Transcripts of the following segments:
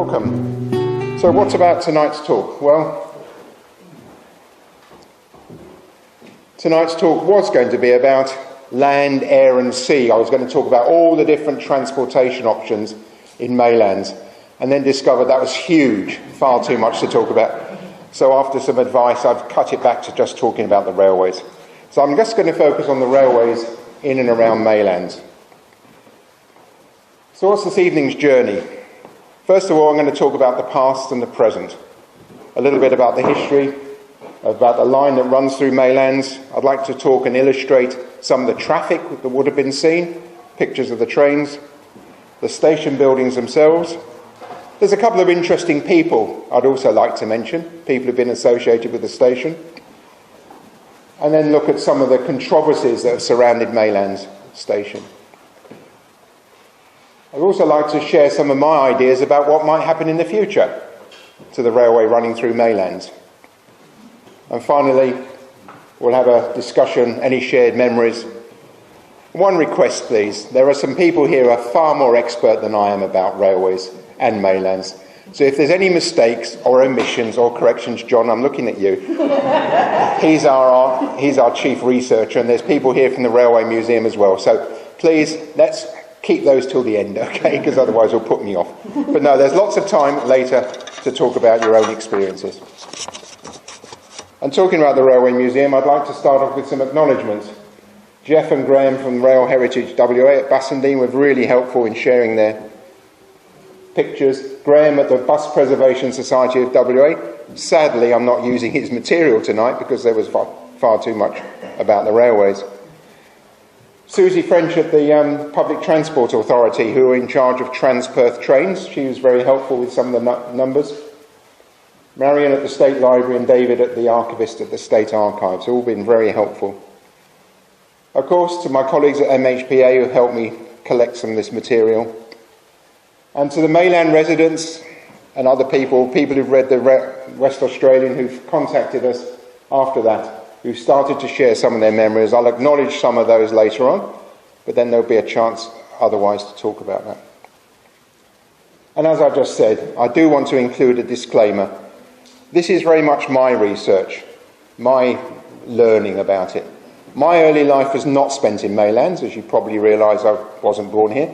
Welcome. So what's about tonight's talk? Well, tonight's talk was going to be about land, air and sea. I was going to talk about all the different transportation options in Maylands, and then discovered that was huge, far too much to talk about. So after some advice, I've cut it back to just talking about the railways. So I'm just going to focus on the railways in and around Maylands. So what's this evening's journey? First of all, I'm going to talk about the past and the present. A little bit about the history, about the line that runs through Maylands. I'd like to talk and illustrate some of the traffic that would have been seen, pictures of the trains, the station buildings themselves. There's a couple of interesting people I'd also like to mention, people who've been associated with the station. And then look at some of the controversies that have surrounded Maylands station. I'd also like to share some of my ideas about what might happen in the future to the railway running through Maylands. And finally, we'll have a discussion, any shared memories. One request, please. There are some people here who are far more expert than I am about railways and Maylands. So if there's any mistakes or omissions or corrections, John, I'm looking at you. He's our chief researcher, and there's people here from the Railway Museum as well. So please, let's keep those till the end, okay? Because otherwise it'll put me off. But no, there's lots of time later to talk about your own experiences. And talking about the Railway Museum, I'd like to start off with some acknowledgements. Jeff and Graham from Rail Heritage WA at Bassendean were really helpful in sharing their pictures. Graham at the Bus Preservation Society of WA. Sadly, I'm not using his material tonight because there was far too much about the railways. Susie French at the Public Transport Authority, who are in charge of Transperth trains. She was very helpful with some of the numbers. Marion at the State Library and David at the Archivist at the State Archives, all been very helpful. Of course, to my colleagues at MHPA who helped me collect some of this material. And to the Mayland residents and other people who've read the West Australian, who've contacted us after that, who started to share some of their memories. I'll acknowledge some of those later on, but then there'll be a chance otherwise to talk about that. And as I've just said, I do want to include a disclaimer. This is very much my research, my learning about it. My early life was not spent in Maylands, as you probably realise I wasn't born here.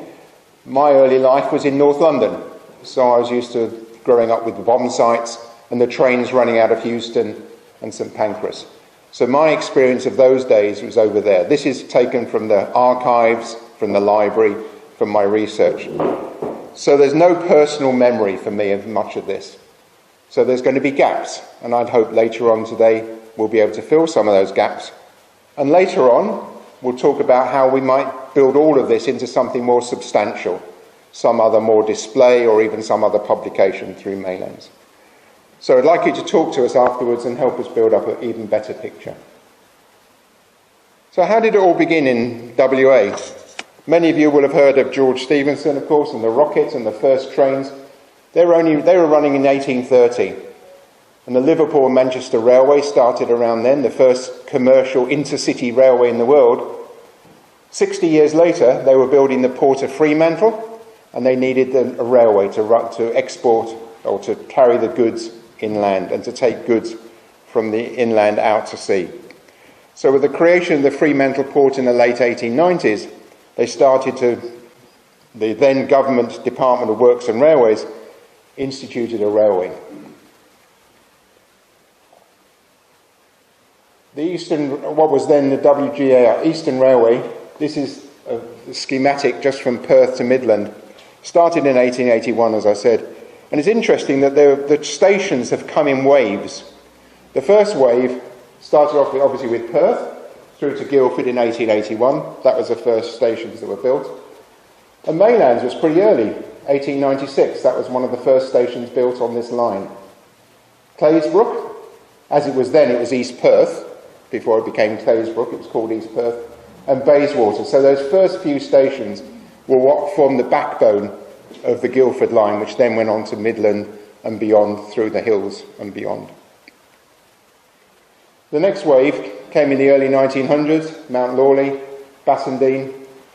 My early life was in North London, so I was used to growing up with the bomb sites and the trains running out of Euston and St Pancras. So my experience of those days was over there. This is taken from the archives, from the library, from my research. So there's no personal memory for me of much of this. So there's going to be gaps, and I'd hope later on today we'll be able to fill some of those gaps. And later on, we'll talk about how we might build all of this into something more substantial, some other more display or even some other publication through Maylands. So I'd like you to talk to us afterwards and help us build up an even better picture. So how did it all begin in WA? Many of you will have heard of George Stephenson, of course, and the rocket and the first trains. They were running in 1830. And the Liverpool and Manchester Railway started around then, the first commercial intercity railway in the world. 60 years later, they were building the port of Fremantle, and they needed a railway to export or to carry the goods inland and to take goods from the inland out to sea. So with the creation of the Fremantle port in the late 1890s, the then government Department of Works and Railways instituted a railway. What was then the WGAR, Eastern Railway, this is a schematic just from Perth to Midland, started in 1881, as I said. And it's interesting that the stations have come in waves. The first wave started off obviously with Perth, through to Guildford in 1881. That was the first stations that were built. And Maylands was pretty early, 1896. That was one of the first stations built on this line. Claysbrook, as it was then, it was East Perth. Before it became Claysbrook, it was called East Perth. And Bayswater. So those first few stations were what formed the backbone of the Guildford line, which then went on to Midland and beyond, through the hills and beyond. The next wave came in the early 1900s, Mount Lawley, Bassendean.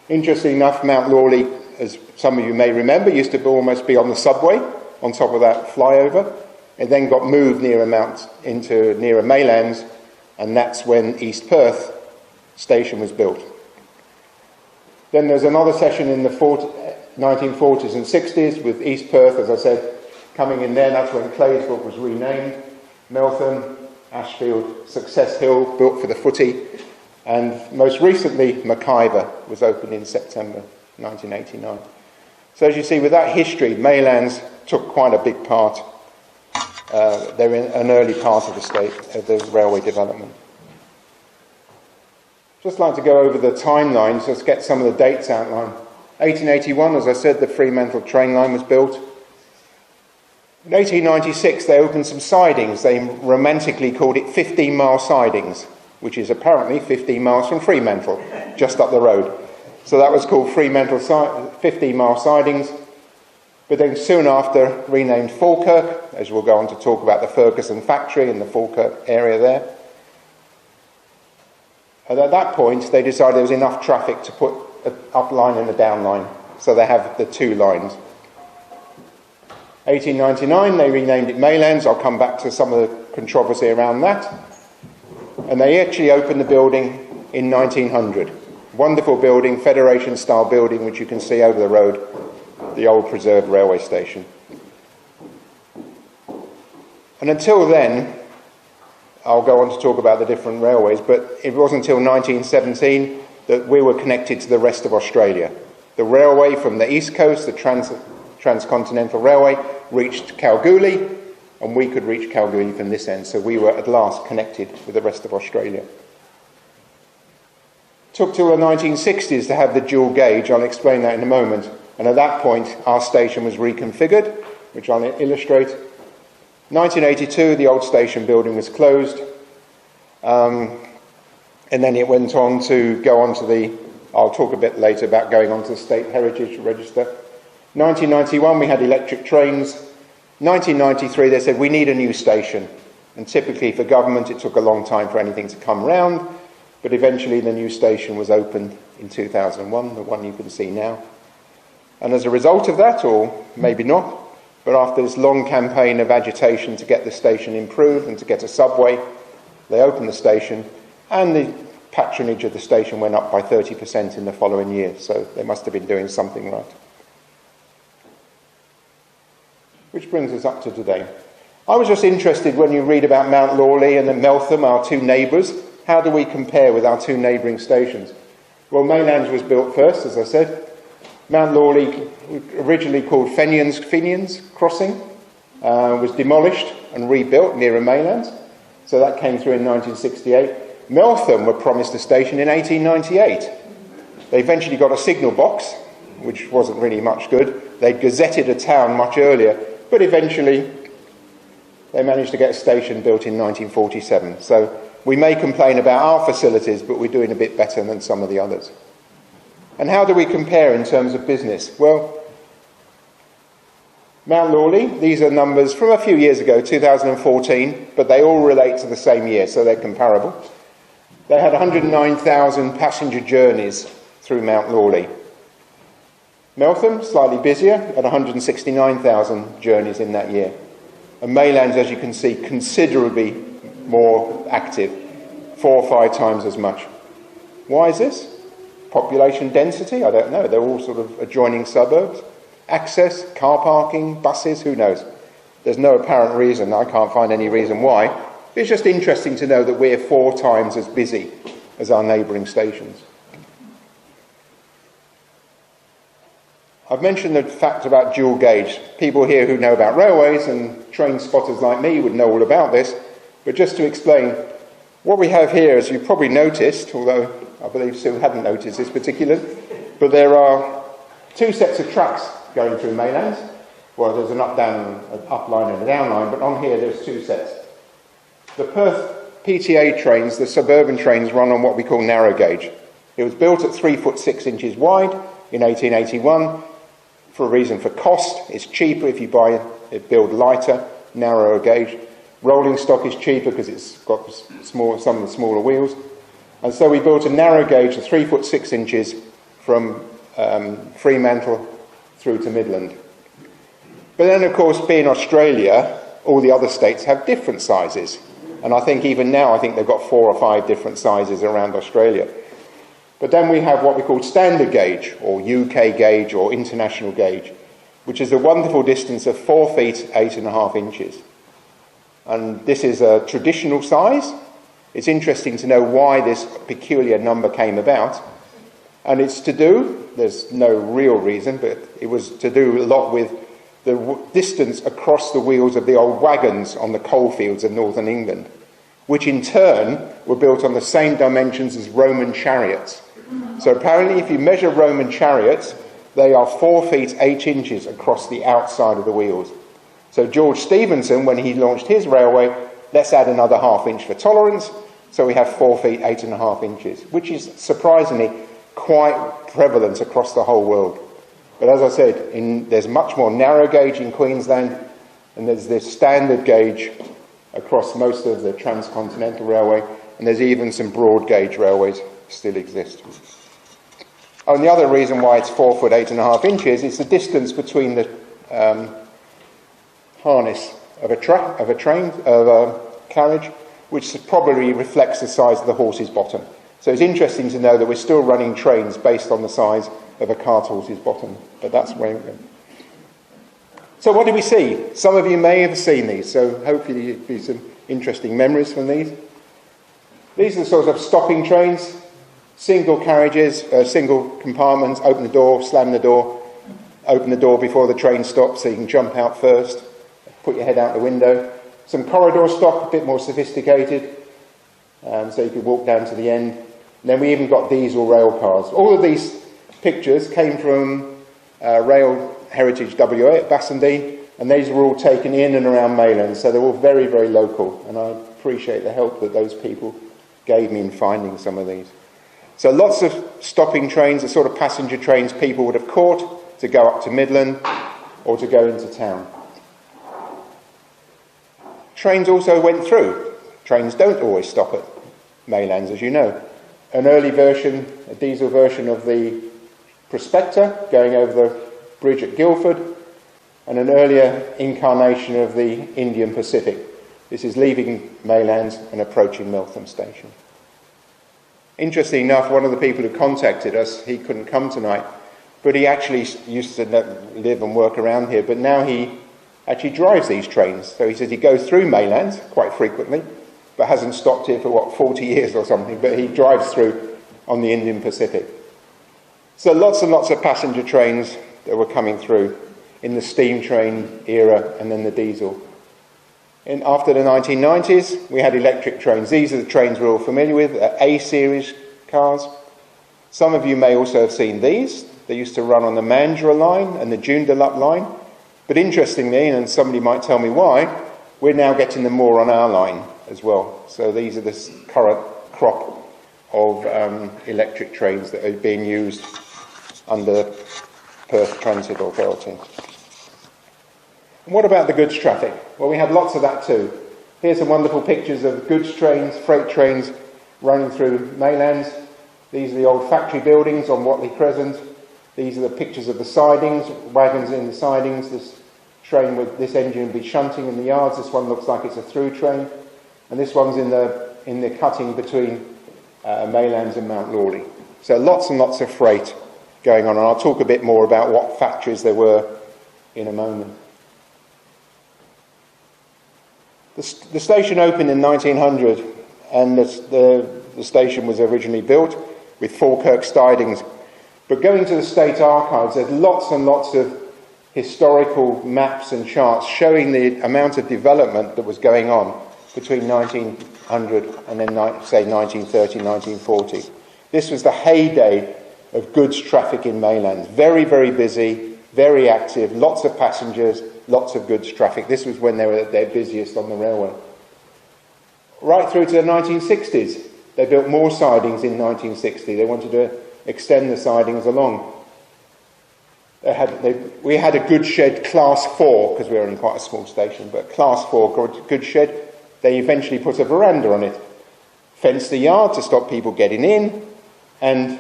Interestingly enough, Mount Lawley, as some of you may remember, used to almost be on the subway. on top of that flyover. It then got moved nearer Maylands, and that's when East Perth station was built. Then there's another session in the 1940s and 60s with East Perth, as I said, coming in there. That's when Claysbrook was renamed. Meltham, Ashfield, Success Hill, built for the footy. And most recently, Mackayver was opened in September 1989. So as you see, with that history, Maylands took quite a big part. They're in an early part of the railway development. Just like to go over the timelines, let's get some of the dates outlined. 1881, as I said, the Fremantle train line was built. In 1896, they opened some sidings. They romantically called it 15-mile sidings, which is apparently 15 miles from Fremantle, just up the road. So that was called Fremantle 15-mile sidings. But then soon after, renamed Falkirk, as we'll go on to talk about the Ferguson factory and the Falkirk area there. And at that point, they decided there was enough traffic to put an up line and a down line. So they have the two lines. 1899, they renamed it Maylands. I'll come back to some of the controversy around that. And they actually opened the building in 1900. Wonderful building, Federation-style building, which you can see over the road, the old preserved railway station. And until then, I'll go on to talk about the different railways, but it wasn't until 1917 that we were connected to the rest of Australia. The railway from the east coast, the Transcontinental Railway, reached Kalgoorlie, and we could reach Kalgoorlie from this end, so we were at last connected with the rest of Australia. Took till the 1960s to have the dual gauge. I'll explain that in a moment. And at that point, our station was reconfigured, which I'll illustrate. 1982, the old station building was closed. And then it went on to go on to the, I'll talk a bit later about going on to the State Heritage Register. 1991, we had electric trains. 1993, they said, we need a new station. And typically for government, it took a long time for anything to come round. But eventually the new station was opened in 2001, the one you can see now. And as a result of that, or maybe not, but after this long campaign of agitation to get the station improved and to get a subway, they opened the station, and the patronage of the station went up by 30% in the following year. So they must have been doing something right. Which brings us up to today. I was just interested when you read about Mount Lawley and then Meltham, our two neighbours. How do we compare with our two neighbouring stations? Well, Maylands was built first, as I said. Mount Lawley, originally called Fenians Crossing, was demolished and rebuilt near Maylands. So that came through in 1968. Meltham were promised a station in 1898. They eventually got a signal box, which wasn't really much good. They'd gazetted a town much earlier, but eventually they managed to get a station built in 1947. So we may complain about our facilities, but we're doing a bit better than some of the others. And how do we compare in terms of business? Well, Mount Lawley, these are numbers from a few years ago, 2014, but they all relate to the same year, so they're comparable. They had 109,000 passenger journeys through Mount Lawley. Meltham, slightly busier, at 169,000 journeys in that year. And Maylands, as you can see, considerably more active, 4 or 5 times as much. Why is this? Population density? I don't know. They're all sort of adjoining suburbs. Access, car parking, buses, who knows? There's no apparent reason. I can't find any reason why. It's just interesting to know that we're 4 times as busy as our neighbouring stations. I've mentioned the fact about dual gauge. People here who know about railways and train spotters like me would know all about this. But just to explain, what we have here, as you probably noticed, although I believe Sue hadn't noticed this particularly, but there are 2 sets of tracks going through Maylands. Well, there's an up line and a down line, but on here there's 2 sets. The Perth PTA trains, the suburban trains, run on what we call narrow gauge. It was built at 3 foot 6 inches wide in 1881 for a reason for cost. It's cheaper if you buy it build lighter, narrower gauge. Rolling stock is cheaper because it's got some of the smaller wheels. And so we built a narrow gauge of 3 foot 6 inches from Fremantle through to Midland. But then, of course, being Australia, all the other states have different sizes. And I think even now, I think they've got 4 or 5 different sizes around Australia. But then we have what we call standard gauge, or UK gauge, or international gauge, which is a wonderful distance of 4 feet, 8.5 inches. And this is a traditional size. It's interesting to know why this peculiar number came about. And it's to do, there's no real reason, but it was to do a lot with the distance across the wheels of the old wagons on the coalfields of northern England, which in turn were built on the same dimensions as Roman chariots. So apparently if you measure Roman chariots, they are 4 feet 8 inches across the outside of the wheels. So George Stephenson, when he launched his railway, let's add another ½ inch for tolerance, so we have 4 feet 8.5 inches, which is surprisingly quite prevalent across the whole world. But as I said, there's much more narrow gauge in Queensland, and there's this standard gauge across most of the transcontinental railway, and there's even some broad gauge railways still exist. Oh, and the other reason why it's 4 foot 8.5 inches is the distance between the harness of a carriage, which probably reflects the size of the horse's bottom. So it's interesting to know that we're still running trains based on the size of a cart horse's bottom, but that's where we're going. So what do we see? Some of you may have seen these, so hopefully there'll be some interesting memories from these. These are the sort of stopping trains, single carriages, single compartments, open the door, slam the door, open the door before the train stops so you can jump out first, put your head out the window. Some corridor stock, a bit more sophisticated, so you could walk down to the end. And then we even got diesel rail cars. All of these pictures came from Rail Heritage WA at Bassendean, and these were all taken in and around Maylands, so they're all very, very local, and I appreciate the help that those people gave me in finding some of these. So lots of stopping trains, the sort of passenger trains people would have caught to go up to Midland or to go into town. Trains also went through. Trains don't always stop at Maylands, as you know. An early version, a diesel version of the Prospector going over the bridge at Guildford, and an earlier incarnation of the Indian Pacific. This is leaving Maylands and approaching Meltham Station. Interestingly enough, one of the people who contacted us, he couldn't come tonight, but he actually used to live and work around here, but now he actually drives these trains. So he says he goes through Maylands quite frequently, but hasn't stopped here for, 40 years or something, but he drives through on the Indian Pacific. So lots and lots of passenger trains that were coming through in the steam train era and then the diesel. And after the 1990s, we had electric trains. These are the trains we're all familiar with, A-series cars. Some of you may also have seen these. They used to run on the Mandurah line and the Joondalup line. But interestingly, and somebody might tell me why, we're now getting them more on our line as well. So these are the current crop of electric trains that are being used under Perth Transit Authority. And what about the goods traffic? Well, we had lots of that too. Here's some wonderful pictures of goods trains, freight trains running through Maylands. These are the old factory buildings on Watley Crescent. These are the pictures of the sidings, wagons in the sidings. This train with this engine will be shunting in the yards. This one looks like it's a through train. And this one's in the cutting between Maylands and Mount Lawley. So lots and lots of freight going on. And I'll talk a bit more about what factories there were in a moment. The station opened in 1900, and the station was originally built with Falkirk sidings. But going to the State Archives, there's lots and lots of historical maps and charts showing the amount of development that was going on between 1900 and then, say, 1930, 1940. This was the heyday of goods traffic in Maylands. Very, very busy, very active, lots of passengers, lots of goods traffic. This was when they were at their busiest on the railway. Right through to the 1960s. They built more sidings in 1960. They wanted to extend the sidings along. We had a goods shed class 4, because we were in quite a small station, but class 4 goods shed. They eventually put a veranda on it, fenced the yard to stop people getting in, and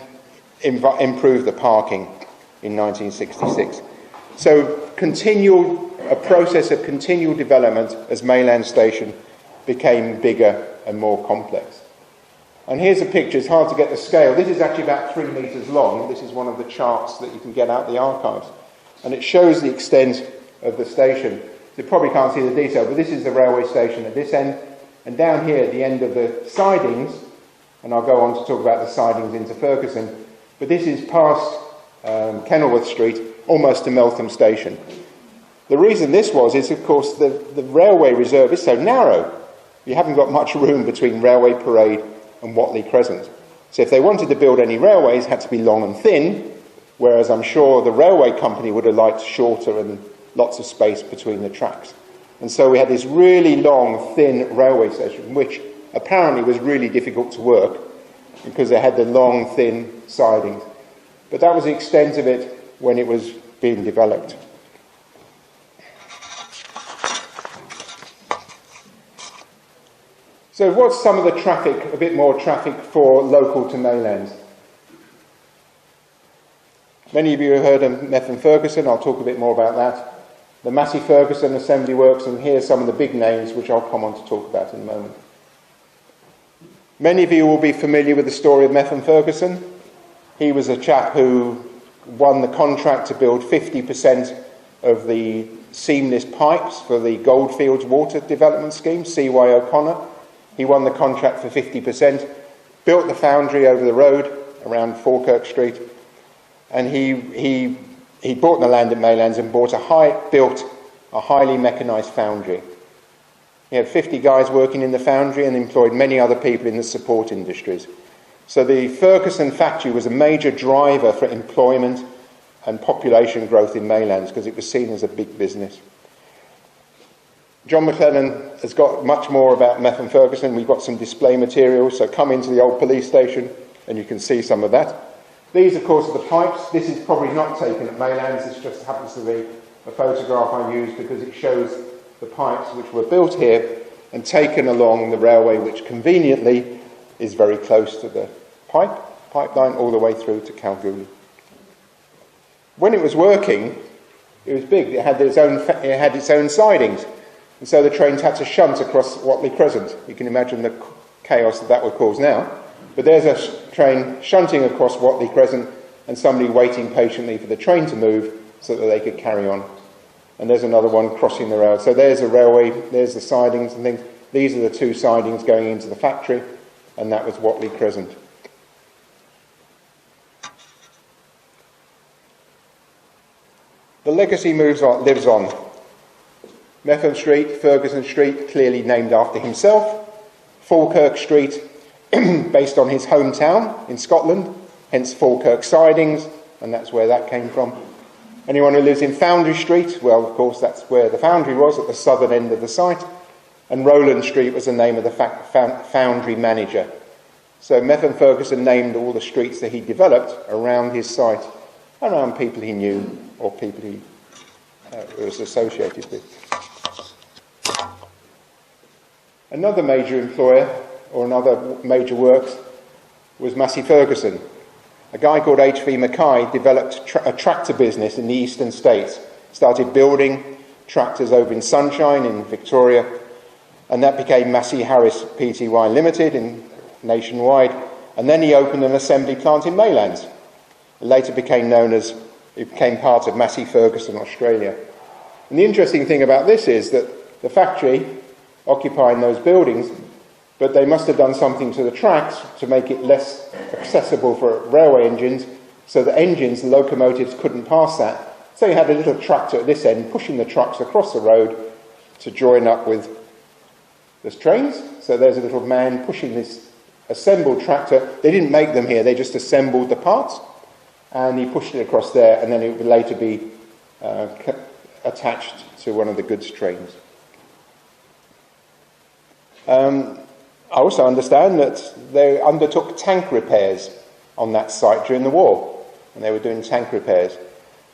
improved the parking in 1966. So a process of continual development as Maylands Station became bigger and more complex. And here's a picture. It's hard to get the scale. This is actually about 3 metres long. This is one of the charts that you can get out the archives. And it shows the extent of the station. You probably can't see the detail, but this is the railway station at this end. And down here at the end of the sidings, and I'll go on to talk about the sidings into Ferguson, but this is past Kenilworth Street, almost to Meltham Station. The reason this is, of course, the railway reserve is so narrow. You haven't got much room between Railway Parade and Whatley Crescent. So if they wanted to build any railways, it had to be long and thin, whereas I'm sure the railway company would have liked shorter and lots of space between the tracks. And so we had this really long, thin railway station, which apparently was really difficult to work because it had the long, thin sidings. But that was the extent of it when it was being developed. So what's some of the traffic, a bit more traffic for local to Maylands? Many of you have heard of Methven Ferguson. I'll talk a bit more about that. The Massey Ferguson Assembly Works, and here's some of the big names which I'll come on to talk about in a moment. Many of you will be familiar with the story of Methven Ferguson. He was a chap who won the contract to build 50% of the seamless pipes for the Goldfields Water Development Scheme, C.Y. O'Connor. He won the contract for 50%, built the foundry over the road around Falkirk Street, and he bought the land at Maylands and built a highly mechanised foundry. He had 50 guys working in the foundry and employed many other people in the support industries. So the Ferguson factory was a major driver for employment and population growth in Maylands because it was seen as a big business. John McLennan has got much more about Methven Ferguson. We've got some display materials, so come into the old police station and you can see some of that. These, of course, are the pipes. This is probably not taken at Maylands. This just happens to be a photograph I used because it shows the pipes which were built here and taken along the railway, which conveniently is very close to the pipeline all the way through to Kalgoorlie. When it was working, it was big. It had its own sidings. And so the trains had to shunt across Whatley Crescent. You can imagine the chaos that would cause now. But there's a train shunting across Whatley Crescent and somebody waiting patiently for the train to move so that they could carry on. And there's another one crossing the rail. So there's a railway, there's the sidings and things. These are the two sidings going into the factory, and that was Whatley Crescent. The legacy lives on. Methven Street, Ferguson Street, clearly named after himself. Falkirk Street, based on his hometown in Scotland, hence Falkirk sidings, and that's where that came from. Anyone who lives in Foundry Street, well, of course, that's where the foundry was, at the southern end of the site. And Rowland Street was the name of the foundry manager. So Methven Ferguson named all the streets that he developed around his site, around people he knew or people he was associated with. Another major employer, or another major works, was Massey Ferguson. A guy called H.V. Mackay developed a tractor business in the eastern states, started building tractors over in Sunshine in Victoria, and that became Massey Harris Pty Limited nationwide, and then he opened an assembly plant in Maylands. It later became part of Massey Ferguson Australia. And the interesting thing about this is that the factory occupying those buildings, but they must have done something to the tracks to make it less accessible for railway engines, so the engines, the locomotives, couldn't pass that. So you had a little tractor at this end pushing the trucks across the road to join up with the trains. So there's a little man pushing this assembled tractor. They didn't make them here, they just assembled the parts, and he pushed it across there, and then it would later be attached to one of the goods trains. I also understand that they undertook tank repairs on that site during the war, and they were doing tank repairs.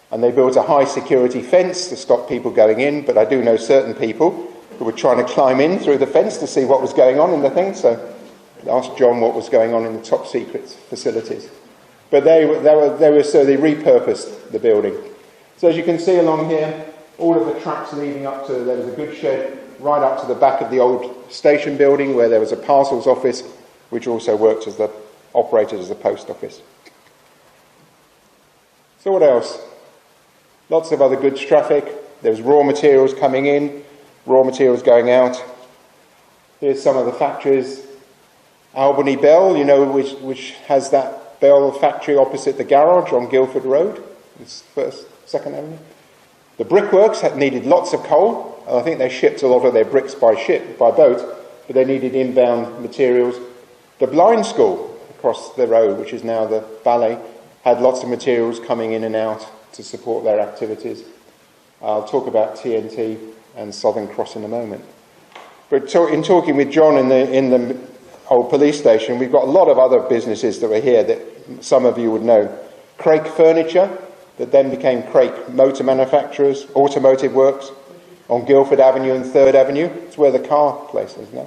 And they built a high security fence to stop people going in, but I do know certain people who were trying to climb in through the fence to see what was going on in the thing, so I asked John what was going on in the top secret facilities. But they repurposed the building. So as you can see along here, all of the tracks leading up to, there was a goods shed right up to the back of the old station building where there was a parcels office, which also worked as operated as a post office. So what else? Lots of other goods traffic. There's raw materials coming in, raw materials going out. Here's some of the factories. Albany Bell, you know, which has that Bell factory opposite the garage on Guildford Road. It's Second Avenue. The brickworks needed lots of coal. I think they shipped a lot of their bricks by boat, but they needed inbound materials. The blind school across the road, which is now the ballet, had lots of materials coming in and out to support their activities. I'll talk about TNT and Southern Cross in a moment. But in talking with John in the old police station, we've got a lot of other businesses that were here that some of you would know. Craik Furniture, that then became Craik Motor Manufacturers, Automotive Works, on Guildford Avenue and 3rd Avenue. It's where the car place is now.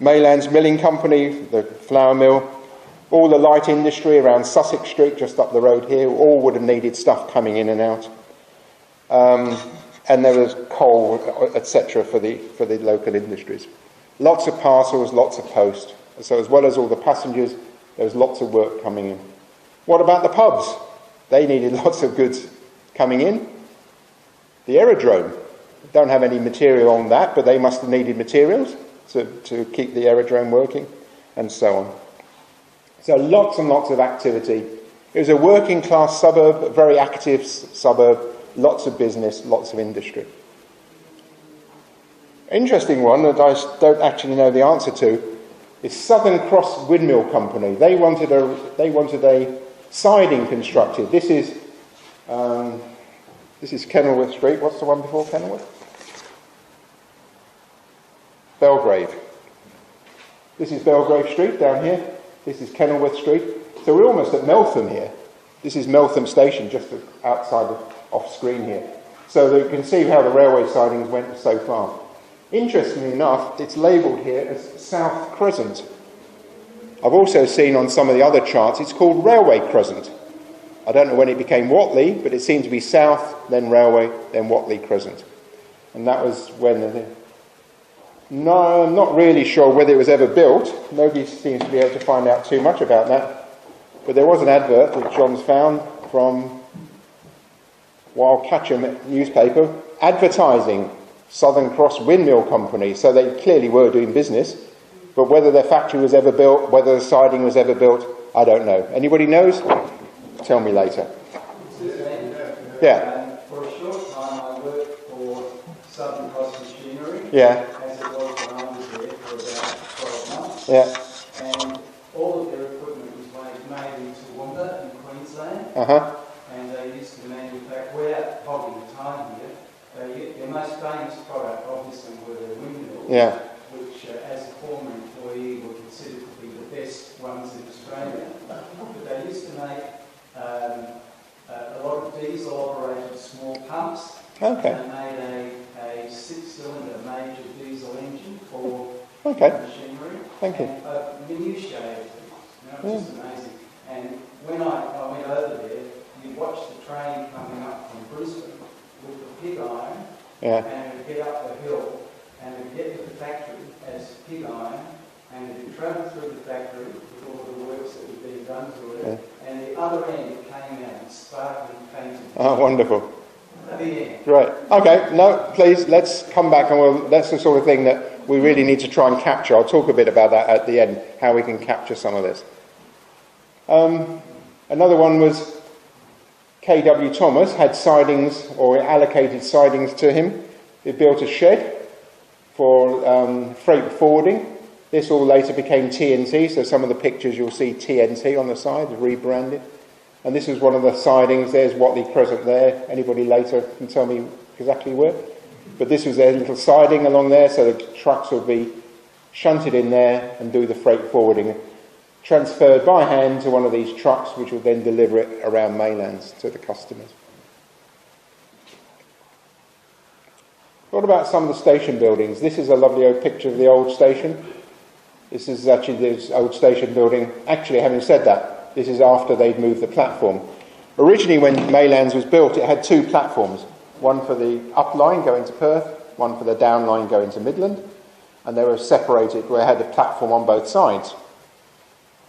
Maylands Milling Company, the flour mill, all the light industry around Sussex Street, just up the road here, all would have needed stuff coming in and out. And there was coal, etc., for the local industries. Lots of parcels, lots of post. So as well as all the passengers, there was lots of work coming in. What about the pubs? They needed lots of goods coming in. The aerodrome, don't have any material on that, but they must have needed materials to keep the aerodrome working, and so on. So lots and lots of activity. It was a working class suburb, a very active suburb, lots of business, lots of industry. Interesting one that I don't actually know the answer to is Southern Cross Windmill Company. They wanted a siding constructed. This is Kenilworth Street. What's the one before Kenilworth? Belgrave. This is Belgrave Street down here. This is Kenilworth Street. So we're almost at Meltham here. This is Meltham Station, just outside off screen here. So that you can see how the railway sidings went so far. Interestingly enough, it's labelled here as South Crescent. I've also seen on some of the other charts, it's called Railway Crescent. I don't know when it became Watley, but it seemed to be South, then Railway, then Watley Crescent. And that was when... No, I'm not really sure whether it was ever built. Nobody seems to be able to find out too much about that. But there was an advert that John's found from Wild Catcham newspaper advertising Southern Cross Windmill Company. So they clearly were doing business. But whether their factory was ever built, whether the siding was ever built, I don't know. Anybody knows? Tell me later. Yeah. For a short time I worked for Southern Cross Machinery. Yeah. As it was when I was there for about 12 months. Yeah. And all of their equipment was made in Toowoomba in Queensland. Uh-huh. And they used to manufacture, without hogging the time here, their most famous product obviously were their windmills. Yeah. Which, as a former employee, were considered to be the best ones in Australia. But they used to make a lot of diesel-operated small pumps. Okay. And they made a 6-cylinder major diesel engine for machinery. Thank you. And minutiae, just amazing. And when I went over there, you watch the train coming up from Brisbane with the pig iron, and it would get up the hill, and it would get to the factory as pig iron, and it would travel through the factory with all the works that were being done to it, and the other end came out sparkling painted. Oh, wonderful. Yeah. Right. Okay. No, please, let's come back and that's the sort of thing that we really need to try and capture. I'll talk a bit about that at the end, how we can capture some of this. Another one was K.W. Thomas had sidings, or allocated sidings to him. He built a shed for freight forwarding. This all later became TNT, so some of the pictures you'll see TNT on the side, rebranded. And this was one of the sidings. There's Watley Crescent there. Anybody later can tell me exactly where. But this was their little siding along there, so the trucks would be shunted in there and do the freight forwarding, transferred by hand to one of these trucks, which would then deliver it around Maylands to the customers. What about some of the station buildings? This is a lovely old picture of the old station. This is actually this old station building. Actually, having said that, this is after they'd moved the platform. Originally, when Maylands was built, it had two platforms, one for the up line going to Perth, one for the down line going to Midland, and they were separated where it had a platform on both sides.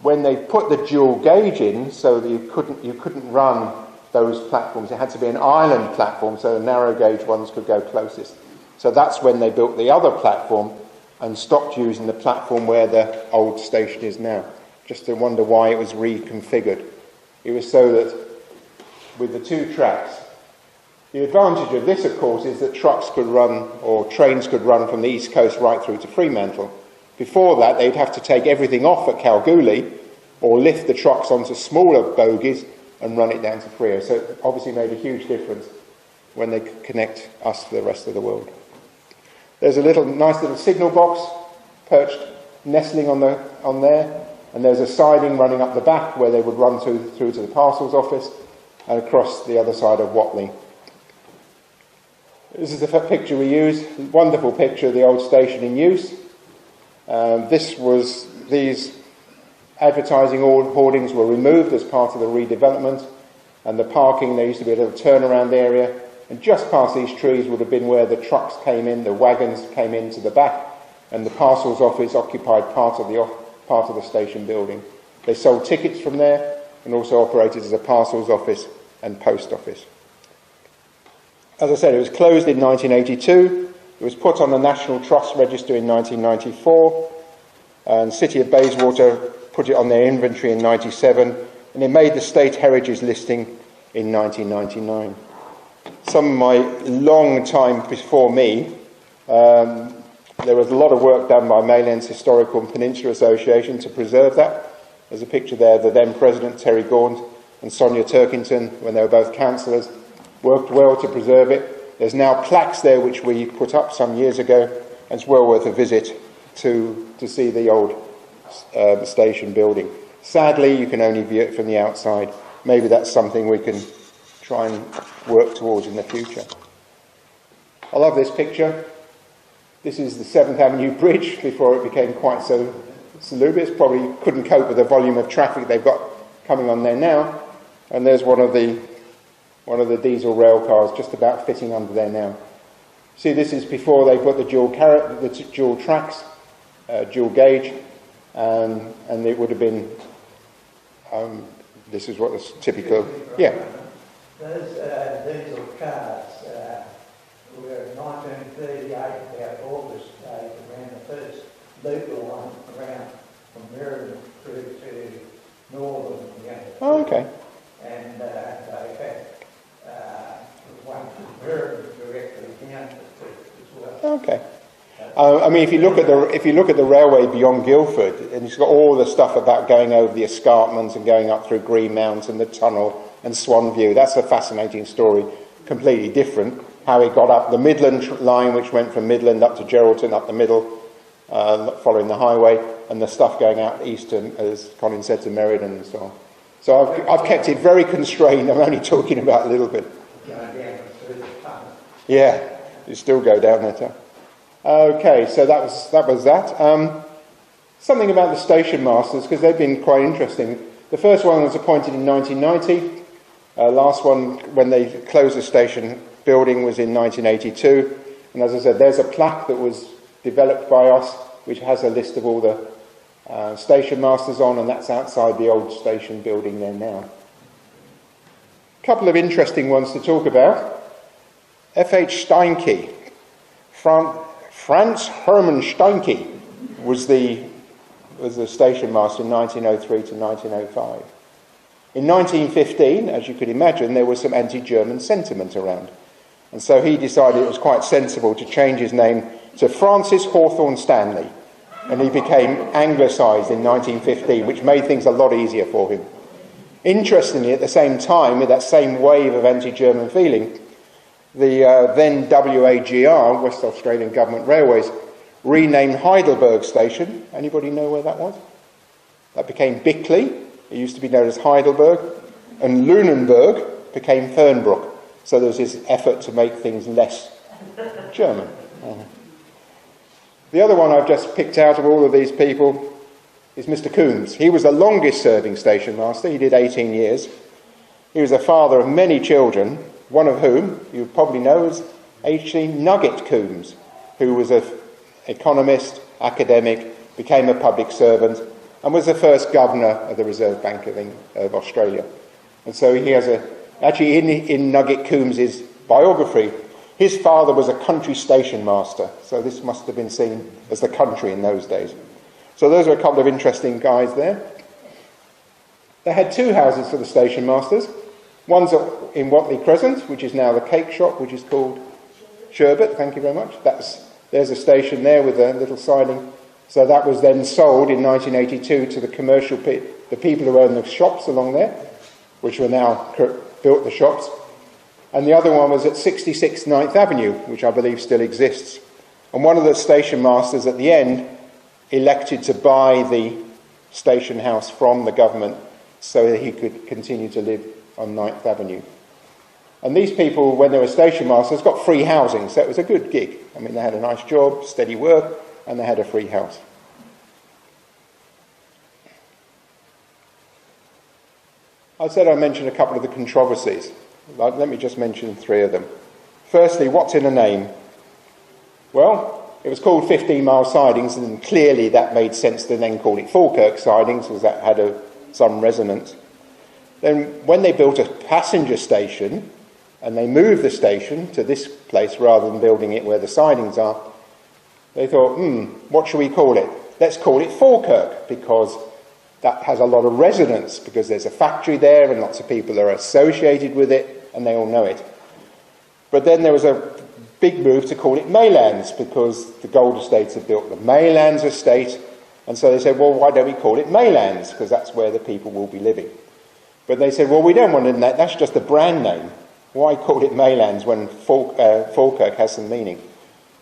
When they put the dual gauge in, so that you couldn't run those platforms, it had to be an island platform, so the narrow gauge ones could go closest. So that's when they built the other platform and stopped using the platform where the old station is now. Just to wonder why it was reconfigured. It was so that with the two tracks, the advantage of this, of course, is that trucks could run, or trains could run from the east coast right through to Fremantle. Before that, they'd have to take everything off at Kalgoorlie or lift the trucks onto smaller bogies and run it down to Freo. So it obviously made a huge difference when they connect us to the rest of the world. There's a nice little signal box perched, nestling on there, and there's a siding running up the back where they would run through to the parcels office and across the other side of Watley. This is the picture we use, wonderful picture of the old station in use. These advertising hoardings were removed as part of the redevelopment, and the parking, there used to be a little turnaround area, and just past these trees would have been where the trucks came in, the wagons came into the back, and the parcels office occupied part of the station building. They sold tickets from there and also operated as a parcels office and post office. As I said, it was closed in 1982. It was put on the National Trust Register in 1994, and City of Bayswater put it on their inventory in 1997, and it made the State Heritage listing in 1999. Some of my long time before me, there was a lot of work done by Maylands Historical and Peninsula Association to preserve that. There's a picture there of the then President Terry Gaunt and Sonia Turkington, when they were both councillors, worked well to preserve it. There's now plaques there which we put up some years ago, and it's well worth a visit to see the old station building. Sadly, you can only view it from the outside. Maybe that's something we can try and work towards in the future. I love this picture. This is the 7th Avenue Bridge before it became quite so salubrious. Probably couldn't cope with the volume of traffic they've got coming on there now. And there's one of the diesel rail cars just about fitting under there now. See, this is before they put the dual tracks, dual gauge, and it would have been, this is what was typical, yeah. Those diesel cars were in 1938, about August, they ran the first loop line around from Meriden through to Northern. Oh, okay. And they had one from Meriden directly down to as well. Okay. I mean, if you look at the railway beyond Guildford, and it's got all the stuff about going over the escarpments and going up through Greenmount and the tunnel and Swanview, that's a fascinating story, completely different. How it got up the Midland line, which went from Midland up to Geraldton, up the middle, following the highway, and the stuff going out east, as Colin said, to Meriden and so on. So I've kept it very constrained. I'm only talking about a little bit. Yeah, you still go down there too. Okay, so that was that. Something about the station masters, because they've been quite interesting. The first one was appointed in 1990. Last one, when they closed the station building, was in 1982. And as I said, there's a plaque that was developed by us, which has a list of all the station masters on, and that's outside the old station building there now. A couple of interesting ones to talk about. F.H. Steinke, Franz Hermann Steinke, was the station master in 1903 to 1905. In 1915, as you could imagine, there was some anti-German sentiment around. And so he decided it was quite sensible to change his name to Francis Hawthorne Stanley. And he became anglicised in 1915, which made things a lot easier for him. Interestingly, at the same time, with that same wave of anti-German feeling, the then WAGR, West Australian Government Railways, renamed Heidelberg Station. Anybody know where that was? That became Bickley. It used to be known as Heidelberg. And Lunenburg became Fernbrook. So there was this effort to make things less German. The other one I've just picked out of all of these people is Mr. Coombs. He was the longest serving station master. He did 18 years. He was the father of many children, one of whom you probably know is H.C. Nugget Coombs, who was an economist, academic, became a public servant, and was the first governor of the Reserve Bank of Australia. And so he has actually in Nugget Coombs' biography, his father was a country station master, so this must have been seen as the country in those days. So those are a couple of interesting guys there. They had two houses for the station masters. One's in Watley Crescent, which is now the cake shop, which is called Sherbet, thank you very much. There's a station there with a little siding. So that was then sold in 1982 to the commercial the people who own the shops along there, which were now built the shops. And the other one was at 66 9th Avenue, which I believe still exists. And one of the station masters at the end elected to buy the station house from the government so that he could continue to live on 9th Avenue. And these people, when they were station masters, got free housing, so it was a good gig. I mean, they had a nice job, steady work, and they had a free house. I said I'd mention a couple of the controversies. Let me just mention three of them. Firstly, what's in a name? Well, it was called 15-mile sidings, and clearly that made sense to then call it Falkirk sidings, because that had some resonance. Then when they built a passenger station, and they moved the station to this place rather than building it where the sidings are, they thought, what should we call it? Let's call it Falkirk, because that has a lot of resonance, because there's a factory there and lots of people are associated with it and they all know it. But then there was a big move to call it Maylands, because the gold estates had built the Maylands estate, and so they said, well, why don't we call it Maylands, because that's where the people will be living. But they said, well, we don't want it in that, that's just a brand name. Why call it Maylands when Falkirk has some meaning?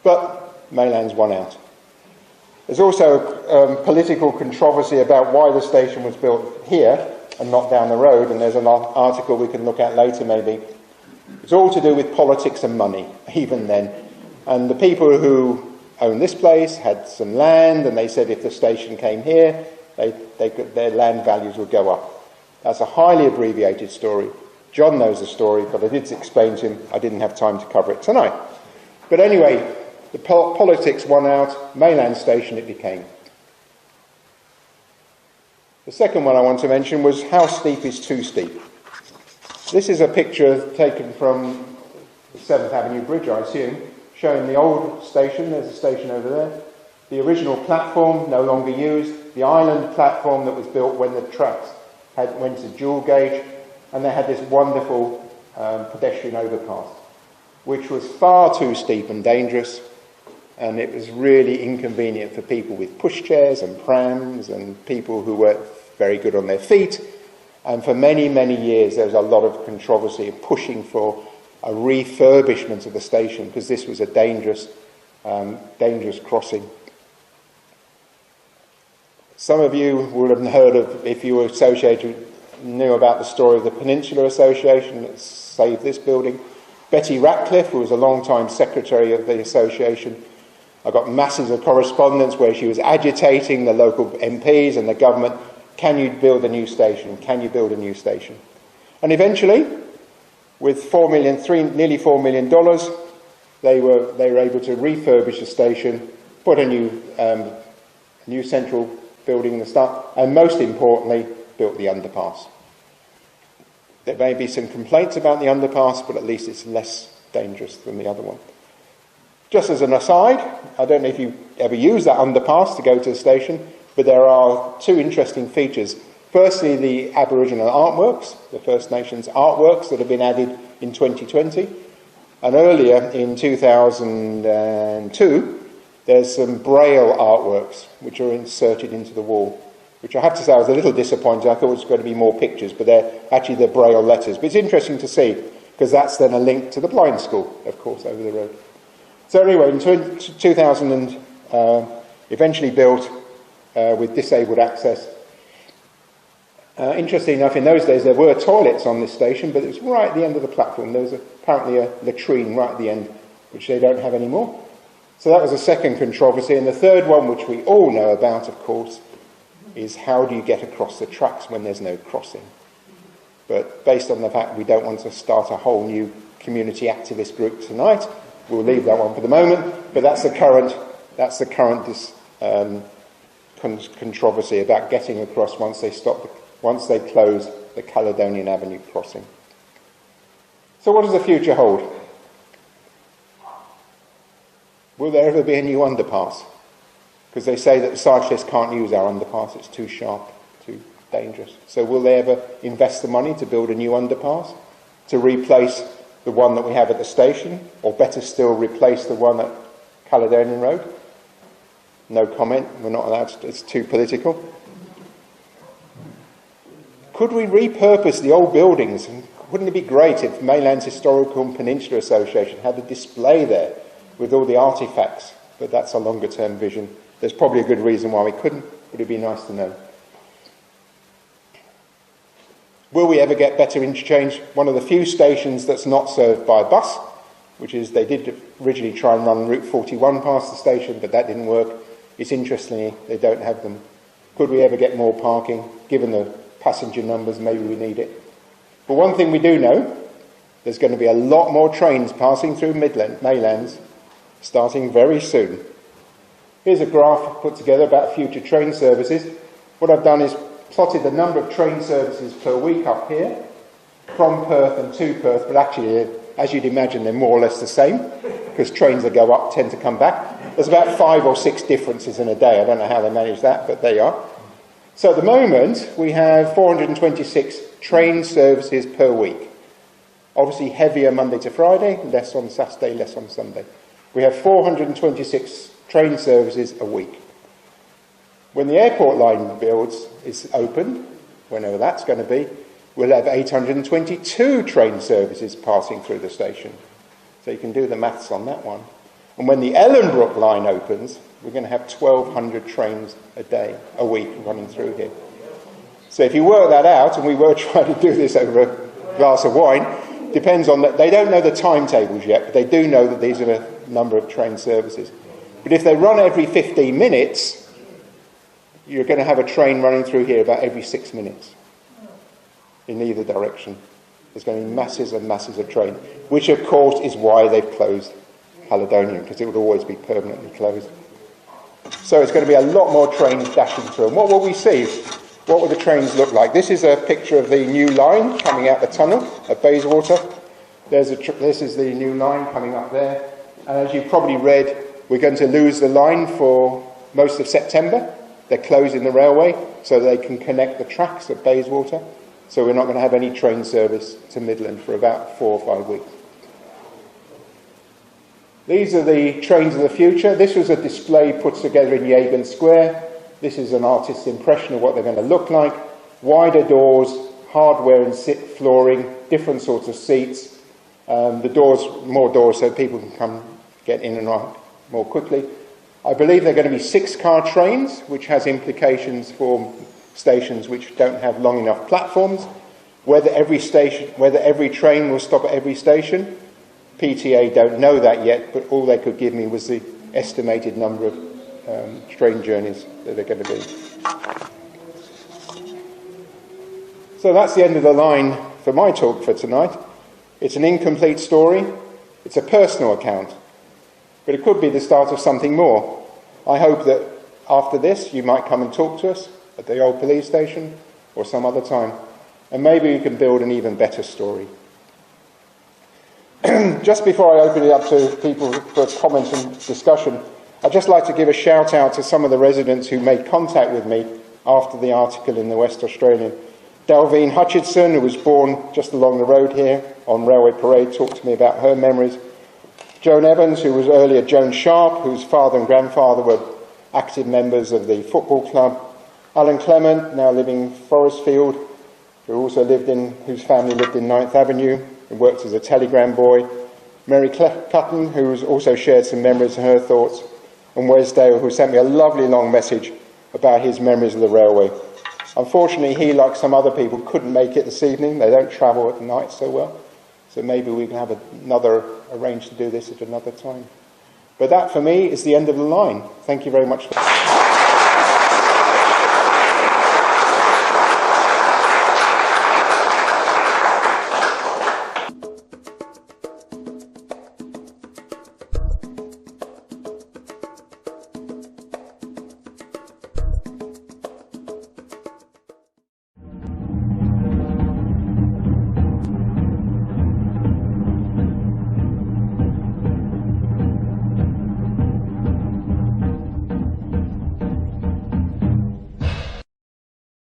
But Maylands won out. There's also political controversy about why the station was built here and not down the road, and there's an article we can look at later maybe. It's all to do with politics and money, even then. And the people who owned this place had some land, and they said if the station came here, their land values would go up. That's a highly abbreviated story. John knows the story, but I did explain to him. I didn't have time to cover it tonight. But anyway, the politics won out. Mayland Station it became. The second one I want to mention was how steep is too steep. This is a picture taken from the 7th Avenue Bridge, I assume, showing the old station. There's a station over there. The original platform, no longer used. The island platform that was built when the tracks went to dual gauge. And they had this wonderful pedestrian overpass, which was far too steep and dangerous. And it was really inconvenient for people with pushchairs and prams and people who were very good on their feet. And for many, many years, there was a lot of controversy of pushing for a refurbishment of the station, because this was a dangerous crossing. Some of you would have heard of, if you were associated, knew about the story of the Peninsula Association that saved this building. Betty Ratcliffe, who was a long-time secretary of the association, I got masses of correspondence where she was agitating the local MPs and the government, can you build a new station? Can you build a new station? And eventually, with nearly $4 million, they were able to refurbish the station, put a new central building in the start, and most importantly, built the underpass. There may be some complaints about the underpass, but at least it's less dangerous than the other one. Just as an aside, I don't know if you ever use that underpass to go to the station, but there are two interesting features. Firstly, the Aboriginal artworks, the First Nations artworks that have been added in 2020. And earlier, in 2002, there's some Braille artworks which are inserted into the wall, which I have to say I was a little disappointed. I thought it was going to be more pictures, but they're actually the Braille letters. But it's interesting to see, because that's then a link to the blind school, of course, over the road. So anyway, in 2000, eventually built with disabled access. Interesting enough, in those days there were toilets on this station, but it was right at the end of the platform. There was apparently a latrine right at the end, which they don't have anymore. So that was a second controversy. And the third one, which we all know about, of course, is how do you get across the tracks when there's no crossing? But based on the fact we don't want to start a whole new community activist group tonight, we'll leave that one for the moment. But that's the current controversy about getting across once they close the Caledonian Avenue crossing. So what does the future hold? Will there ever be a new underpass? Because they say that the cyclists can't use our underpass, it's too sharp, too dangerous. So will they ever invest the money to build a new underpass, to replace the one that we have at the station, or better still, replace the one at Caledonian Road? No comment, we're not allowed to, it's too political. Could we repurpose the old buildings? Wouldn't it be great if Maylands Historical and Peninsula Association had a display there with all the artefacts? But that's a longer term vision. There's probably a good reason why we couldn't, but it'd be nice to know. Will we ever get better interchange? One of the few stations that's not served by bus, which is they did originally try and run Route 41 past the station, but that didn't work. It's interesting they don't have them. Could we ever get more parking? Given the passenger numbers, maybe we need it. But one thing we do know, there's going to be a lot more trains passing through Maylands starting very soon. Here's a graph put together about future train services. What I've done is plotted the number of train services per week up here, from Perth and to Perth, but actually, as you'd imagine, they're more or less the same, because trains that go up tend to come back. There's about 5 or 6 differences in a day. I don't know how they manage that, but there you are. So at the moment, we have 426 train services per week. Obviously heavier Monday to Friday, less on Saturday, less on Sunday. We have 426 train services a week. When the airport line is opened, whenever that's going to be, we'll have 822 train services passing through the station. So you can do the maths on that one. And when the Ellenbrook line opens, we're going to have 1,200 trains a week running through here. So if you work that out, and we were trying to do this over a glass of wine, depends on that. They don't know the timetables yet, but they do know that these are a number of train services. But if they run every 15 minutes, you're going to have a train running through here about every 6 minutes in either direction. There's going to be masses and masses of train, which of course is why they've closed Caledonian, because it would always be permanently closed. So it's going to be a lot more trains dashing through. And what will we see? What will the trains look like? This is a picture of the new line coming out the tunnel at Bayswater. This is the new line coming up there. And as you've probably read, we're going to lose the line for most of September. They're closing the railway so they can connect the tracks at Bayswater. So we're not going to have any train service to Midland for about 4 or 5 weeks. These are the trains of the future. This was a display put together in Yegan Square. This is an artist's impression of what they're going to look like. Wider doors, hardware and flooring, different sorts of seats. The doors, more doors so people can come get in and out more quickly. I believe they're going to be 6-car trains, which has implications for stations which don't have long enough platforms. Whether every train will stop at every station, PTA don't know that yet, but all they could give me was the estimated number of train journeys that are going to be. So that's the end of the line for my talk for tonight. It's an incomplete story. It's a personal account, but it could be the start of something more. I hope that after this you might come and talk to us at the old police station or some other time, and maybe we can build an even better story. Just before I open it up to people for comments and discussion, I'd just like to give a shout out to some of the residents who made contact with me after the article in the West Australian. Dalveen Hutchinson, who was born just along the road here on Railway Parade, talked to me about her memories. Joan Evans, who was earlier Joan Sharp, whose father and grandfather were active members of the football club. Alan Clement, now living in Forestfield, whose family lived in 9th Avenue, and worked as a telegram boy. Mary Cutton, who's also shared some memories and her thoughts. And Wes Dale, who sent me a lovely long message about his memories of the railway. Unfortunately, he, like some other people, couldn't make it this evening. They don't travel at night so well. So maybe we can have arrange to do this at another time. But that, for me, is the end of the line. Thank you very much.